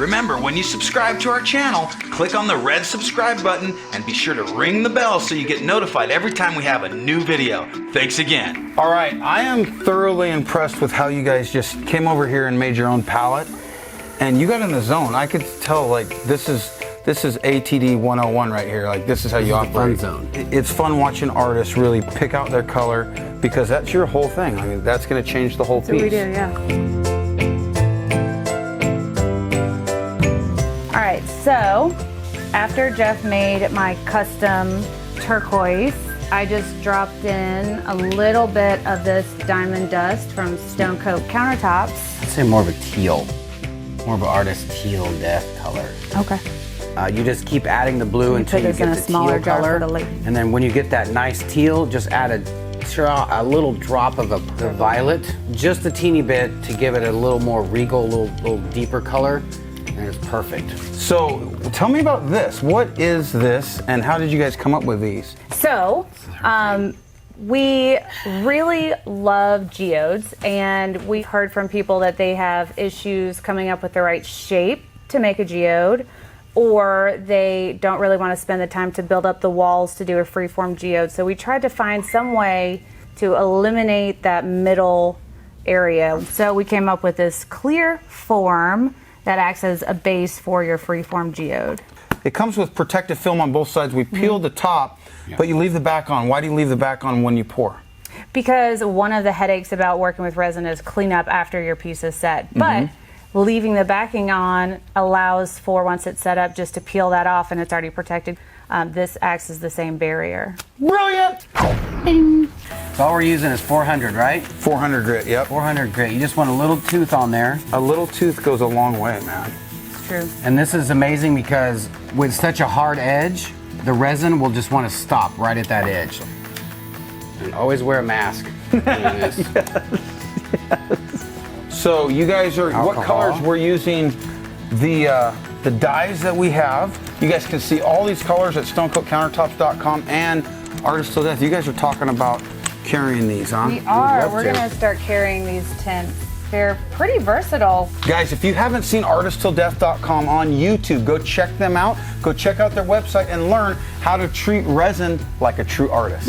Remember, when you subscribe to our channel, click on the red subscribe button and be sure to ring the bell so you get notified every time we have a new video. Thanks again. All right, I am thoroughly impressed with how you guys just came over here and made your own palette. And you got in the zone. I could tell, like, this is ATD 101 right here. Like, this is how you operate. Fun zone. It's fun watching artists really pick out their color, because that's your whole thing. I mean, that's going to change the whole piece. That's what we do, yeah. All right, so after Jeff made my custom turquoise, I just dropped in a little bit of this diamond dust from Stone Coat Countertops. I'd say more of a teal, more of an artist teal death color. Okay. You just keep adding the blue until you get the teal color, and then when you get that nice teal, just add a little drop of the violet, just a teeny bit to give it a little more regal, little deeper color, and it's perfect. So tell me about this. What is this, and how did you guys come up with these? So, we really love geodes, and we've heard from people that they have issues coming up with the right shape to make a geode, or they don't really want to spend the time to build up the walls to do a freeform geode. So we tried to find some way to eliminate that middle area. So we came up with this clear form that acts as a base for your freeform geode. It comes with protective film on both sides. We peeled the top, but you leave the back on. Why do you leave the back on when you pour? Because one of the headaches about working with resin is cleanup after your piece is set. But leaving the backing on allows for, once it's set up, just to peel that off and it's already protected. This acts as the same barrier. Brilliant! Ding. So all we're using is 400, right? 400 grit, yep. 400 grit. You just want a little tooth on there. A little tooth goes a long way, man. It's true. And this is amazing because with such a hard edge, the resin will just want to stop right at that edge. And always wear a mask. Yes. So you guys are, what colors we're using? The dyes that we have. You guys can see all these colors at stonecoatcountertops.com and Artist Till Death. You guys are talking about carrying these, huh? We are. We're going to start carrying these tints. They're pretty versatile. Guys, if you haven't seen artisttilldeath.com on YouTube, go check them out. Go check out their website and learn how to treat resin like a true artist.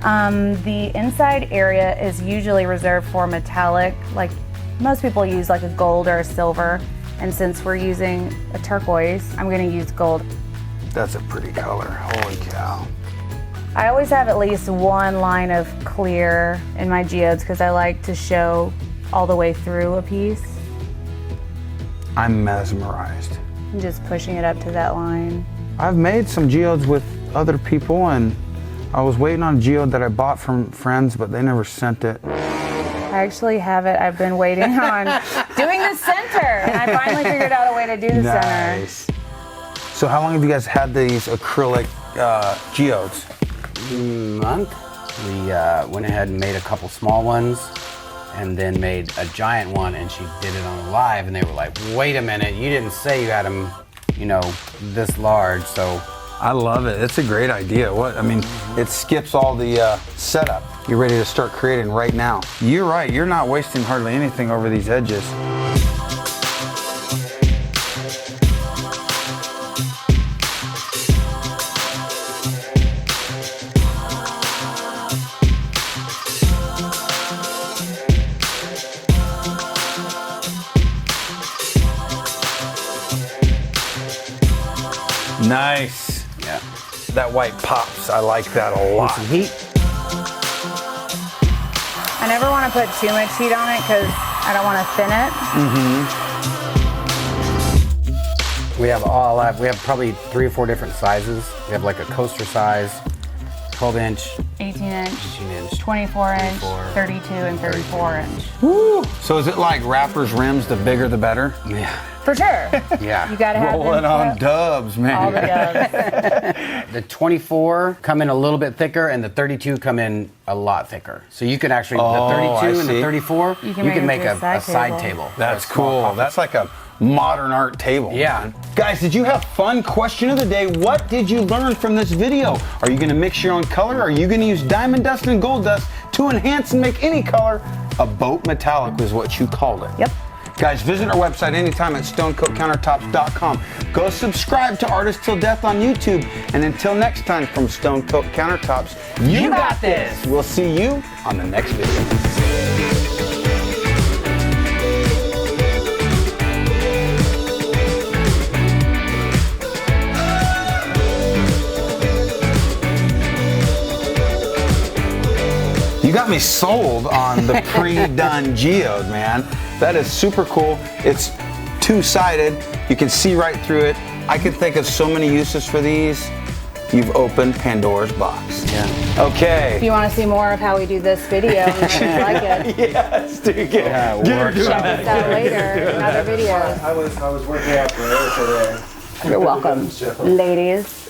The inside area is usually reserved for metallic, like most people use like a gold or a silver. And since we're using a turquoise, I'm going to use gold. That's a pretty color. Holy cow. I always have at least one line of clear in my geodes because I like to show all the way through a piece. I'm mesmerized. I'm just pushing it up to that line. I've made some geodes with other people, and I was waiting on a geode that I bought from friends, but they never sent it. I actually have it. I've been waiting on doing the center, and I finally figured out a way to do the center. So how long have you guys had these acrylic geodes? Month. We went ahead and made a couple small ones, and then made a giant one, and she did it on live, and they were like, wait a minute, you didn't say you had them, you know, this large. So I love it. It's a great idea. I mean, it skips all the setup. You're ready to start creating right now. You're right. You're not wasting hardly anything over these edges. Nice. yeah, That white pops. I like that a lot. some heat. I never want to put too much heat on it because I don't want to thin it. We have probably 3 or 4 different sizes. We have like a coaster size, 12-inch, 18-inch, 18-inch, 24-inch, 24, 32, and 34-inch. Woo! So is it like Rapper's rims? The bigger, the better. Yeah. For sure. Yeah. You got to have Rolling on dubs, man. all the dubs. The 24 come in a little bit thicker, and the 32 come in a lot thicker. So you can actually, the 32 and the 34, you can make a side table. That's cool. That's like a modern art table. Yeah. Man. Guys, did you have fun? Question of the day, what did you learn from this video? Are you gonna mix your own color? Are you gonna use diamond dust and gold dust to enhance and make any color? A boat metallic was what you called it. Yep. Guys, visit our website anytime at stonecoatcountertops.com. Go subscribe to Artist Till Death on YouTube. And until next time from Stone Coat Countertops, you got this. We'll see you on the next video. You got me sold on the pre-done geode, man. That is super cool. It's two-sided. You can see right through it. I can think of so many uses for these. You've opened Pandora's box. Yeah. Okay. If you want to see more of how we do this video and if you like it, Yes, dude. Get check us out later in other videos. I was working out for her today. You're welcome, ladies.